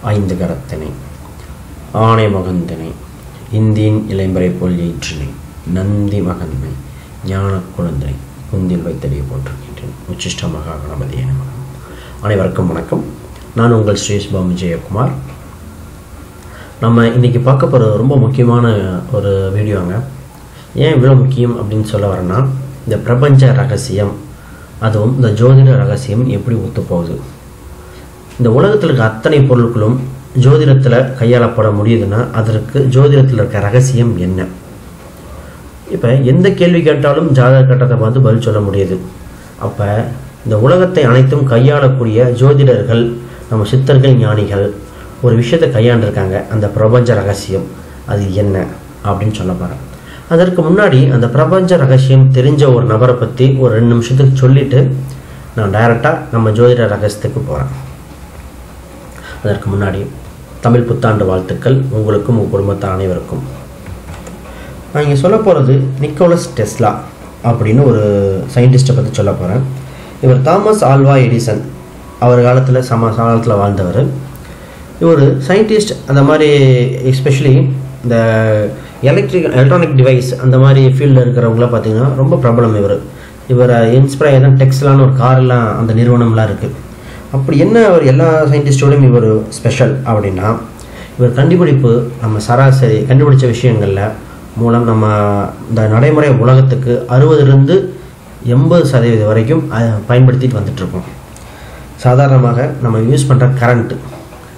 ஐந்து கரத்தினை ஆணை மகந்தனை இந்தியின் இளைம்பரை போல் ஏற்றினை நந்தி மகன்மை ஞான குழந்தை குந்தில் வைத்தடியை போட்டிருக்கின்றேன். உச்சிஷ்ட மகா கணபதியை நமக. அனைவருக்கும் வணக்கம். நான் உங்கள் ஸ்ரீஸ்பாம் ஜெயக்குமார். நம்ம இன்றைக்கி பார்க்க போகிற ரொம்ப முக்கியமான ஒரு வீடியோங்க. ஏன் இவ்வளோ முக்கியம் அப்படின்னு சொல்ல வரேன்னா, இந்த பிரபஞ்ச ரகசியம், அதுவும் இந்த ஜோதிட ரகசியம் எப்படி ஒத்துப்போகுது. இந்த உலகத்தில் இருக்க அத்தனை பொருட்களும் ஜோதிடத்தில் கையாளப்பட முடியுதுன்னா அதற்கு ஜோதிடத்தில் இருக்க ரகசியம் என்ன? இப்போ எந்த கேள்வி கேட்டாலும் ஜாதக கட்டத்தை பார்த்து பதில் சொல்ல முடியுது. அப்போ இந்த உலகத்தை அனைத்தும் கையாளக்கூடிய ஜோதிடர்கள், நம்ம சித்தர்கள், ஞானிகள் ஒரு விஷயத்தை கையாண்டிருக்காங்க. அந்த பிரபஞ்ச ரகசியம் அது என்ன அப்படின்னு சொல்ல போகிறேன். அதற்கு முன்னாடி அந்த பிரபஞ்ச ரகசியம் தெரிஞ்ச ஒரு நபரை பற்றி ஒரு 2 நிமிஷத்துக்கு சொல்லிவிட்டு நான் டைரெக்டாக நம்ம ஜோதிட ரகசியத்துக்கு போகிறேன். அதற்கு முன்னாடி தமிழ் புத்தாண்டு வாழ்த்துக்கள் உங்களுக்கும் உங்கள் குடும்பத்தார் அனைவருக்கும். நான் இங்கே சொல்ல போகிறது நிக்கோலஸ் டெஸ்லா அப்படின்னு ஒரு சயின்டிஸ்ட்டை பற்றி சொல்ல போகிறேன். இவர் தாமஸ் ஆல்வா எடிசன் அவர் காலத்தில் காலத்தில் வாழ்ந்தவர். இவர் சயின்டிஸ்ட். அந்த மாதிரி எஸ்பெஷலி இந்த எலக்ட்ரானிக் டிவைஸ் அந்த மாதிரி ஃபீல்டில் இருக்கிறவங்களாம் பார்த்திங்கன்னா ரொம்ப பிரபலம். இவர் இன்ஸ்பயர் தான் டெக்ஸ்லான்னு ஒரு காரெல்லாம் அந்த நிறுவனம்லாம் இருக்குது. அப்படி என்ன அவர் எல்லா சயின்டிஸ்டோடையும் இவர் ஸ்பெஷல் அப்படின்னா, இவர் கண்டுபிடிப்பு நம்ம சராசரி கண்டுபிடிச்ச விஷயங்களில் மூலம் நம்ம இந்த நடைமுறை உலகத்துக்கு 60லிருந்து 80% வரைக்கும் பயன்படுத்திட்டு வந்துட்டுருக்கோம். சாதாரணமாக நம்ம யூஸ் பண்ணுற கரண்ட்டு,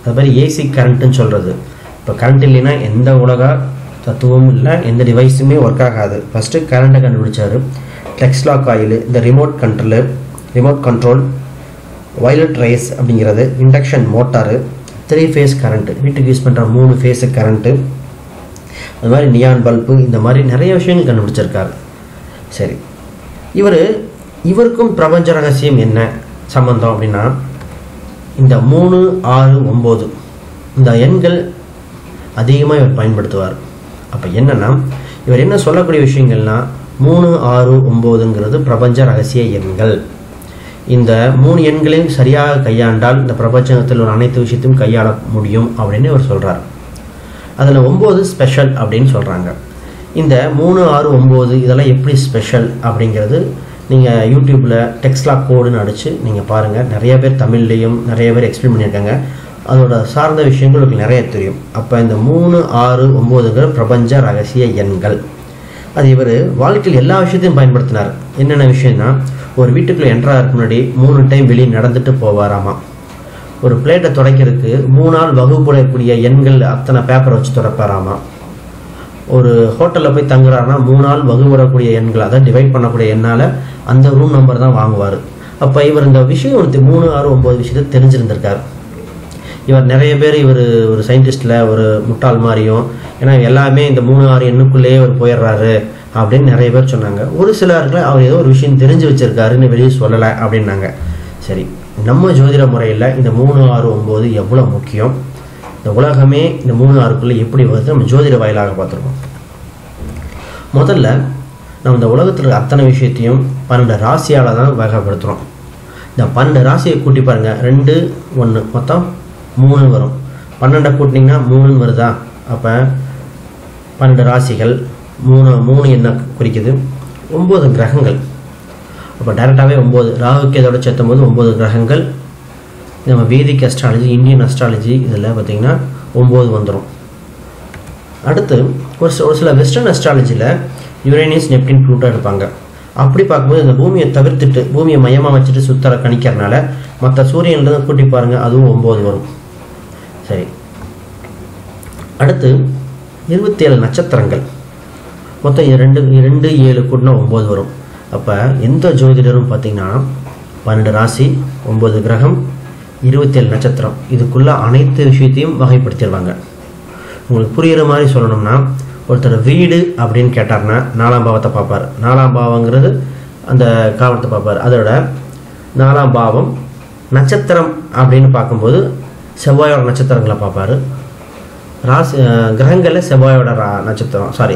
அது மாதிரி ஏசி கரண்ட்டுன்னு சொல்கிறது. இப்போ கரண்ட் இல்லைன்னா எந்த உலக தத்துவமும் இல்லை, எந்த டிவைஸுமே ஒர்க் ஆகாது. ஃபஸ்ட்டு கரண்ட்டை கண்டுபிடிச்சார். டெஸ்லா காயில், இந்த ரிமோட் கண்ட்ரோல், வயலட் ரேஸ் அப்படிங்கிறது, இண்டக்ஷன் மோட்டாரு, 3 ஃபேஸ் கரண்ட்டு, வீட்டுக்கு யூஸ் பண்ணுற 3 ஃபேஸு கரண்ட்டு, அது மாதிரி நியான் பல்பு, இந்த மாதிரி நிறைய விஷயங்கள் கண்டுபிடிச்சிருக்காரு. சரி, இவருக்கும் பிரபஞ்ச ரகசியம் என்ன சம்பந்தம் அப்படின்னா, இந்த 3, 6, 9 இந்த எண்கள் அதிகமாக இவர் பயன்படுத்துவார். அப்போ என்னென்னா, இவர் என்ன சொல்லக்கூடிய விஷயங்கள்னா 3, 6, 9ங்கிறது பிரபஞ்ச ரகசிய எண்கள். இந்த 3 எண்களையும் சரியாக கையாண்டால் இந்த பிரபஞ்சத்தில் ஒரு அனைத்து விஷயத்தையும் கையாள முடியும் அப்படின்னு இவர் சொல்கிறார். அதில் 9 ஸ்பெஷல் அப்படின்னு சொல்கிறாங்க. இந்த 3, 6, 9 இதெல்லாம் எப்படி ஸ்பெஷல் அப்படிங்கிறது நீங்கள் யூடியூப்பில் டெஸ்லா கோடுன்னு அடித்து நீங்கள் பாருங்கள். நிறைய பேர் தமிழ்லேயும் நிறைய பேர் எக்ஸ்பிளைன் பண்ணியிருக்காங்க. அதோட சார்ந்த விஷயங்கள் உங்களுக்கு நிறைய தெரியும். அப்போ இந்த 3, 6, 9ங்கிற பிரபஞ்ச ரகசிய எண்கள் அது இவர் வாழ்க்கையில் எல்லா விஷயத்தையும் பயன்படுத்தினார். என்னென்ன விஷயம்னா, ஒரு வீட்டுக்குள்ளே என்ட்ராகிறதுக்கு முன்னாடி 3 டைம் வெளியே நடந்துட்டு போவாராமா. ஒரு பிளேட்டை துடைக்கிறதுக்கு 3 நாள் வகுப்புடைய எண்கள் அத்தனை பேப்பரை வச்சு துடைப்பாராமா. ஒரு ஹோட்டலில் போய் தங்குறாருன்னா 3 நாள் வகுப்படக்கூடிய எண்கள், அதாவது டிவைட் பண்ணக்கூடிய எண்ணால் அந்த ரூம் நம்பர் தான் வாங்குவார். அப்போ இவர் இந்த விஷயம் 3, 6, 9 விஷயத்தை தெரிஞ்சிருந்திருக்கார். இவர் நிறைய பேர் ஒரு சயின்டிஸ்டில் ஒரு முட்டாள் மாதிரியும், ஏன்னா எல்லாமே இந்த 3, 6 எண்ணுக்குள்ளேயே அவர் போயிடுறாரு அப்படின்னு நிறைய பேர் சொன்னாங்க. ஒரு சிலருக்கு அவர் ஏதோ ஒரு விஷயம் தெரிஞ்சு வச்சிருக்காருன்னு வெளியே சொல்லலை அப்படின்னாங்க. சரி, நம்ம ஜோதிட முறையில் இந்த 3, 6, 9 எவ்வளோ முக்கியம், இந்த உலகமே இந்த 3, 6க்குள்ளே எப்படி வருது நம்ம ஜோதிட வாயிலாக பார்த்துருக்கோம். முதல்ல நம்ம இந்த உலகத்தில் அத்தனை விஷயத்தையும் 12 ராசியால் தான் வகைப்படுத்துகிறோம். இந்த 12 ராசியை கூட்டி பாருங்கள். 2, 1 மொத்தம் 3 வரும். 12 கூட்டினீங்கன்னா 3 வருதா? அப்போ 12 ராசிகள் 3 என்ன குறிக்குது? 9 கிரகங்கள். அப்போ டைரெக்டாகவே 9 ராகுக்கு இதோட சேர்த்தும் போது 9 கிரகங்கள். நம்ம வேதிக் அஸ்ட்ராலஜி, இந்தியன் அஸ்ட்ராலஜி இதில் பார்த்திங்கன்னா 9 வந்துடும். அடுத்து ஒரு சில வெஸ்டர்ன் அஸ்ட்ராலஜியில் யுரேனியஸ், நெப்டின், ப்ளூட்டோ எடுப்பாங்க. அப்படி பார்க்கும்போது இந்த பூமியை தவிர்த்துட்டு பூமியை மையமாக வச்சுட்டு சுத்தர கணிக்கிறதுனால மற்ற சூரியன்லேருந்து கூட்டி பாருங்கள், அதுவும் 9 வரும். சரி, அடுத்து 27 நட்சத்திரங்கள் மொத்தம் 2, 7 கூட்டினா 9 வரும். அப்போ எந்த ஜோதிடரும் பார்த்திங்கன்னா 12 ராசி, 9 கிரகம், 27 நட்சத்திரம் இதுக்குள்ளே அனைத்து விஷயத்தையும் வகைப்படுத்திடுவாங்க. உங்களுக்கு புரிகிற மாதிரி சொல்லணும்னா, ஒருத்தர் வீடு அப்படின்னு கேட்டார்னா 4ஆம் பாவத்தை பார்ப்பார். 4ஆம் பாவங்கிறது அந்த காலத்தை பார்ப்பார். அதோட 4ஆம் பாவம் நட்சத்திரம் அப்படின்னு பார்க்கும்போது செவ்வாயோட நட்சத்திரங்களை பார்ப்பார். ராசி கிரகங்களில் செவ்வாயோட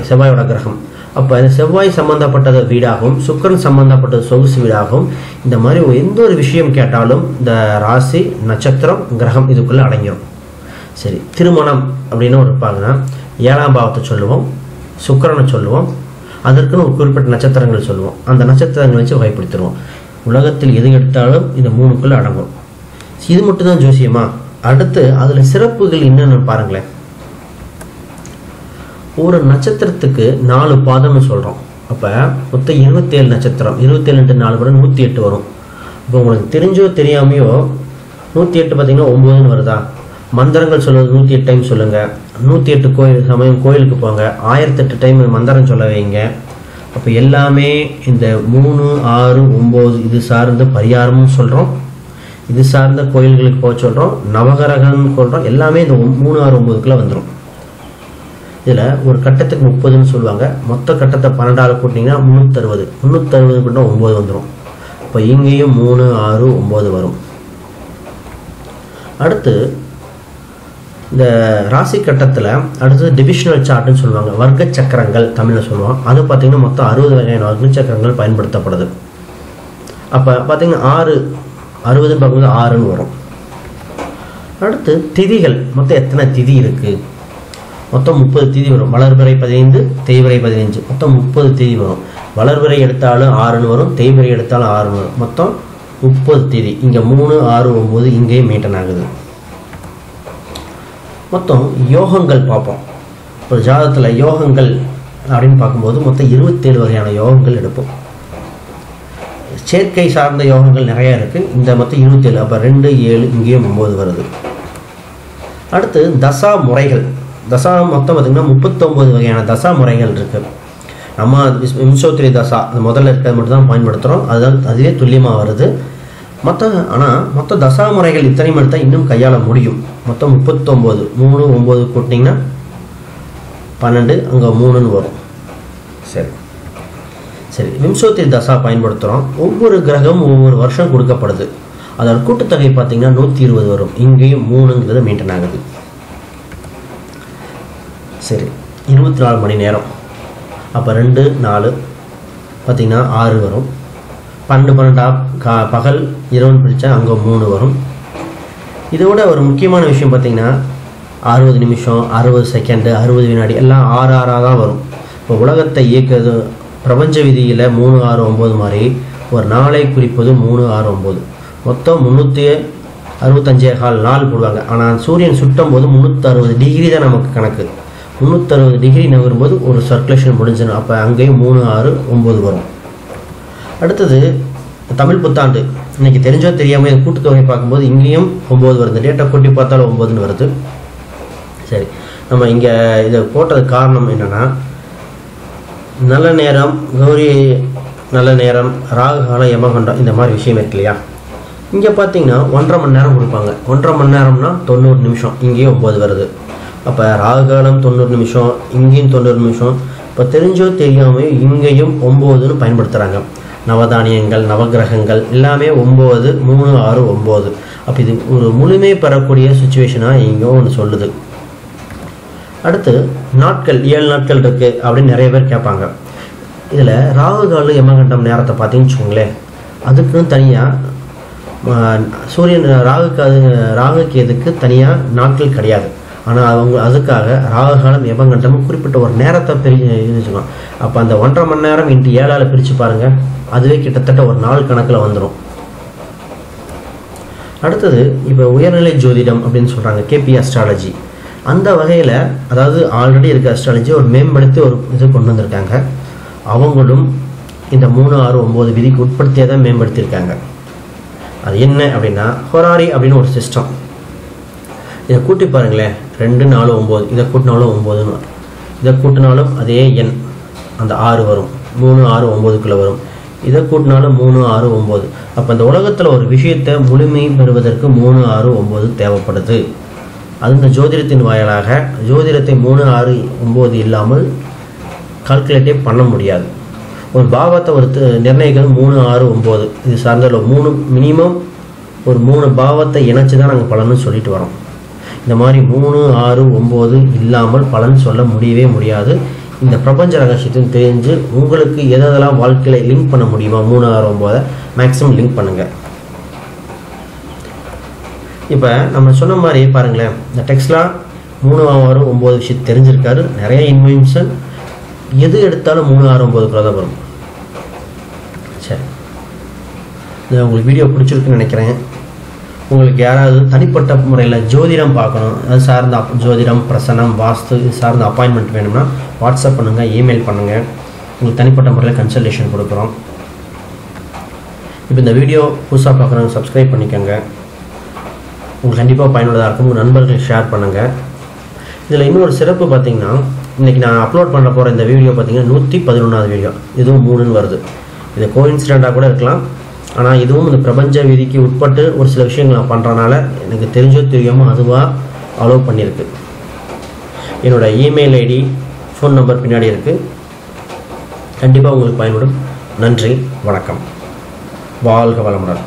செவ்வாயோட கிரகம். அப்போ இந்த செவ்வாய் சம்மந்தப்பட்டது வீடாகவும் சுக்கிரன் சம்மந்தப்பட்டது சொகுசு வீடாகவும் இந்த மாதிரி எந்த ஒரு விஷயம் கேட்டாலும் இந்த ராசி, நட்சத்திரம், கிரகம் இதுக்குள்ளே அடங்கிடும். சரி, திருமணம் அப்படின்னு ஒரு இருப்பாங்கன்னா 7ஆம் பாவத்தை சொல்லுவோம், சுக்கிரனை சொல்லுவோம், அதற்குன்னு ஒரு குறிப்பிட்ட நட்சத்திரங்கள் சொல்லுவோம். அந்த நட்சத்திரங்களை வச்சு வகைப்படுத்திடுவோம். உலகத்தில் எது எடுத்தாலும் இந்த 3க்குள்ள அடங்கும். இது மட்டும்தான் ஜோசியமா? அடுத்து அதில் சிறப்புகள் என்னென்னு பாருங்களேன். ஒரு நட்சத்திரத்துக்கு 4 பாதம்னு சொல்கிறோம். அப்போ மொத்தம் 27 நட்சத்திரம். 27 × 4 108 வரும். இப்போ உங்களுக்கு தெரிஞ்சோ தெரியாமையோ 108 பார்த்தீங்கன்னா 9ன்னு வருதா? மந்திரங்கள் சொல்வது 108 டைம் சொல்லுங்கள். 108 சமயம் கோயிலுக்கு போங்க. 1008 டைம் மந்திரம் சொல்ல வைங்க. அப்போ எல்லாமே இந்த 3, 6, 9 இது சார்ந்த பரிகாரமும் சொல்கிறோம், இது சார்ந்த கோயில்களுக்கு போக சொல்கிறோம், நவகிரகம்னு சொல்கிறோம். எல்லாமே இந்த 3, 6, 9க்குள்ளே வந்துடும். இதில் ஒரு கட்டத்துக்கு 30ன்னு சொல்லுவாங்க. மொத்த கட்டத்தை 12ஆல் கூட்டிங்கன்னா 360. 360 கூட்டினா 9 வந்துடும். இப்போ இங்கேயும் 3, 6, 9 வரும். அடுத்து இந்த ராசி கட்டத்தில் அடுத்தது டிவிஷனல் சார்ட்னு சொல்லுவாங்க. வர்க்க சக்கரங்கள் தமிழில் சொல்லுவோம். அது பார்த்திங்கன்னா மொத்தம் 60 வகையான வர்க்க சக்கரங்கள் பயன்படுத்தப்படுது. அப்போ பார்த்திங்கன்னா 60 பார்க்கும்போது 6ன்னு வரும். அடுத்து திதிகள் மொத்தம் எத்தனை திதி இருக்குது? மொத்தம் 30 திதி வரும். வளர்பிறை 15, தேய்பிறை 15, மொத்தம் 30 திதி வரும். வளர்பிறை எடுத்தாலும் 6ன்னு வரும், தேய்பிறை எடுத்தாலும் 6ன்னு வரும். மொத்தம் 30 திதி. இங்கே 3, 6, 9 இங்கேயும் மெயின்டைன் ஆகுது. மொத்தம் யோகங்கள் பார்ப்போம். ஒரு ஜாதகத்தில் யோகங்கள் அப்படின்னு பார்க்கும்போது மொத்தம் 27 வகையான யோகங்கள் எடுப்போம். சேர்க்கை சார்ந்த யோகங்கள் நிறையா இருக்குது. இந்த மொத்தம் 27. அப்போ 2, 7 இங்கேயும் 9 வருது. அடுத்து தசா முறைகள். தசா மொத்தம் பார்த்திங்கன்னா 39 வகையான தசா முறைகள் இருக்குது. நம்ம விம்சோத்திரி தசா அது முதல்ல இருக்கிறது மட்டும் தான் பயன்படுத்துகிறோம். அதுவே துல்லியமாக வருது. மொத்த தசா முறைகள் இத்தனையும் எடுத்தால் இன்னும் கையாள முடியும். மொத்தம் 39. 3, 9 கூட்டிங்கன்னா 12, அங்கே 3ன்னு வரும். சரி, விம்சோத்திரி தசா பயன்படுத்துகிறோம். ஒவ்வொரு கிரகமும் ஒவ்வொரு வருஷம் கொடுக்கப்படுது. அதோட கூட்டுத்தொகை பார்த்திங்கன்னா 120 வரும். இங்கேயும் 3ங்கிறது மெயின்டைன் ஆகுது. சரி, 24 மணி நேரம். அப்போ 2, 4 பார்த்திங்கன்னா 6 வரும். 12, 12 பகல் இரவுன்னு பிரித்தா அங்கே 3 வரும். இதோட ஒரு முக்கியமான விஷயம் பார்த்திங்கன்னா 60 நிமிஷம், 60 செகண்டு, 60 வினாடி எல்லாம் 6, 6 தான் வரும். இப்போ உலகத்தை இயக்குறது பிரபஞ்ச விதியில் 3, 6, 9 மாதிரி ஒரு நாளை குறிப்பது 3, 6, 9. மொத்தம் 365 நாள் போடுவாங்க. ஆனால் சூரியன் சுட்டும் போது 360 டிகிரி தான் நமக்கு கணக்கு. 360 டிகிரி நகரும்போது ஒரு சர்க்குலேஷன் முடிஞ்சிடும். அப்போ அங்கேயும் 3, 6, 9 வரும். அடுத்தது தமிழ் புத்தாண்டு. இன்றைக்கி தெரிஞ்சோ தெரியாமல் கூட்டுத்தொகை பார்க்கும்போது இங்கேயும் 9 வருது. டேட்டா கூட்டி பார்த்தாலும் 9ன்னு வருது. சரி, நம்ம இங்கே இதை போட்டதுக்கு காரணம் என்னென்னா, நல்ல நேரம், கௌரி நல்ல நேரம், ராகு காலம், யமகண்டம் இந்த மாதிரி விஷயம் இருக்கு இல்லையா? இங்கே பார்த்தீங்கன்னா 1.5 மணி நேரம் கொடுப்பாங்க. 1.5 மணி நேரம்னா 90 நிமிஷம். இங்கேயும் 9 வருது. அப்போ ராகு காலம் 90 நிமிஷம், இங்கேயும் 90 நிமிஷம். இப்போ தெரிஞ்சோ தெரியாமல் இங்கேயும் 9ன்னு பயன்படுத்துகிறாங்க. நவதானியங்கள், நவகிரகங்கள் எல்லாமே 9, 3, 6, 9. அப்போ இது ஒரு முழுமை பெறக்கூடிய சுச்சுவேஷனாக இங்கே ஒன்று சொல்லுது. அடுத்து நாட்கள், 7 நாட்கள் இருக்குது அப்படின்னு நிறைய பேர் கேட்பாங்க. இதில் ராகு காலம், யமகண்டம் நேரத்தை பார்த்தீங்கன்னு வச்சுக்கோங்களேன், அதுக்குன்னு தனியாக சூரியன் ராகுக்கு எதுக்கு தனியாக நாட்கள் கிடையாது. ஆனால் அவங்க அதுக்காக ராகு காலம், யமகண்டமும் குறிப்பிட்ட ஒரு நேரத்தை பிரிச்சுக்கணும். அப்போ அந்த 1.5 மணி நேரம் இன்ட்டு 7ஆல் பிரித்து பாருங்கள், அதுவே கிட்டத்தட்ட ஒரு நாள் கணக்கில் வந்துடும். அடுத்தது இப்போ உயர்நிலை ஜோதிடம் அப்படின்னு சொல்கிறாங்க, கேபி அஸ்ட்ராலஜி. அந்த வகையில் அதாவது ஆல்ரெடி இருக்க அஸ்ட்ராலஜி ஒரு மேம்படுத்தி ஒரு இது கொண்டு வந்திருக்காங்க. அவங்களும் இந்த 3, 6, 9 விதிக்கு உட்படுத்தியே தான் மேம்படுத்தியிருக்காங்க. அது என்ன அப்படின்னா ஹொராரி அப்படின்னு ஒரு சிஸ்டம். இதை கூட்டி பாருங்களேன், 2, 4, 9. இதை கூட்டினாலும் 9ன்னு வரும். இதை கூட்டினாலும் அதே எண் அந்த 6 வரும். 3, 6, 9க்குள்ளே வரும். இதை கூட்டினாலும் 3, 6, 9. அப்போ இந்த உலகத்தில் ஒரு விஷயத்தை முழுமை பெறுவதற்கு 3, 6, 9 தேவைப்படுது. அது இந்த ஜோதிடத்தின் வாயிலாக ஜோதிடத்தை 3, 6, 9 இல்லாமல் கால்குலேட்டே பண்ண முடியாது. ஒரு பாவத்தை நிர்ணயிக்கிறது 3, 6, 9 இது சார்ந்த 3 மினிமம் ஒரு 3 பாவத்தை இணைச்சி தான் நாங்கள் பலன்னு சொல்லிட்டு வரோம். இந்த மாதிரி 3, 6, 9 இல்லாமல் பலன் சொல்ல முடியவே முடியாது. இந்த பிரபஞ்ச ரகசியத்தையும் தெரிஞ்சு உங்களுக்கு எதெல்லாம் வாழ்க்கையில் லிங்க் பண்ண முடியுமா 3, 6, 9 மேக்ஸிமம் லிங்க் பண்ணுங்கள். இப்போ நம்ம சொன்ன மாதிரி பாருங்களேன், இந்த டெஸ்லா 3 6 9 விஷயம் தெரிஞ்சிருக்காரு. நிறைய இன்வென்ஷன் எது எடுத்தாலும் 3 6 9 தான் வரும். சரி, இது உங்களுக்கு வீடியோ பிடிச்சிருக்குன்னு நினைக்கிறேன். உங்களுக்கு யாராவது தனிப்பட்ட முறையில் ஜோதிடம் பார்க்கணும், அது சார்ந்த ஜோதிடம், பிரசனம், வாஸ்து இது சார்ந்த அப்பாயின்மெண்ட் வேணும்னா வாட்ஸ்அப் பண்ணுங்கள், இமெயில் பண்ணுங்கள். உங்களுக்கு தனிப்பட்ட முறையில் கன்சல்டேஷன் கொடுக்குறோம். இப்போ இந்த வீடியோ புதுசாக பார்க்குறவங்க சப்ஸ்கிரைப் பண்ணிக்கோங்க. உங்களுக்கு கண்டிப்பாக பயனுள்ளதாக இருக்கும். உங்கள் நண்பர்களுக்கு ஷேர் பண்ணுங்கள். இதில் இன்னொரு சிறப்பு பார்த்திங்கன்னா, இன்றைக்கி நான் அப்லோட் பண்ண போகிற இந்த வீடியோ பார்த்திங்கன்னா 111வது வீடியோ. இதுவும் 3ன்னு வருது. இது கோஇன்சிடெண்ட்டாக கூட இருக்கலாம். ஆனால் இதுவும் இந்த பிரபஞ்ச விதிக்கு உட்பட்டு ஒரு சில விஷயங்கள் நான் பண்ணுறனால எனக்கு தெரிஞ்சோ தெரியாமல் அதுவாக அலோவ் பண்ணியிருக்கு. என்னோடய இமெயில் ஐடி, ஃபோன் நம்பர் பின்னாடி இருக்குது. கண்டிப்பாக உங்களுக்கு பயன்படும். நன்றி, வணக்கம், வாழ்க வளமுடன்.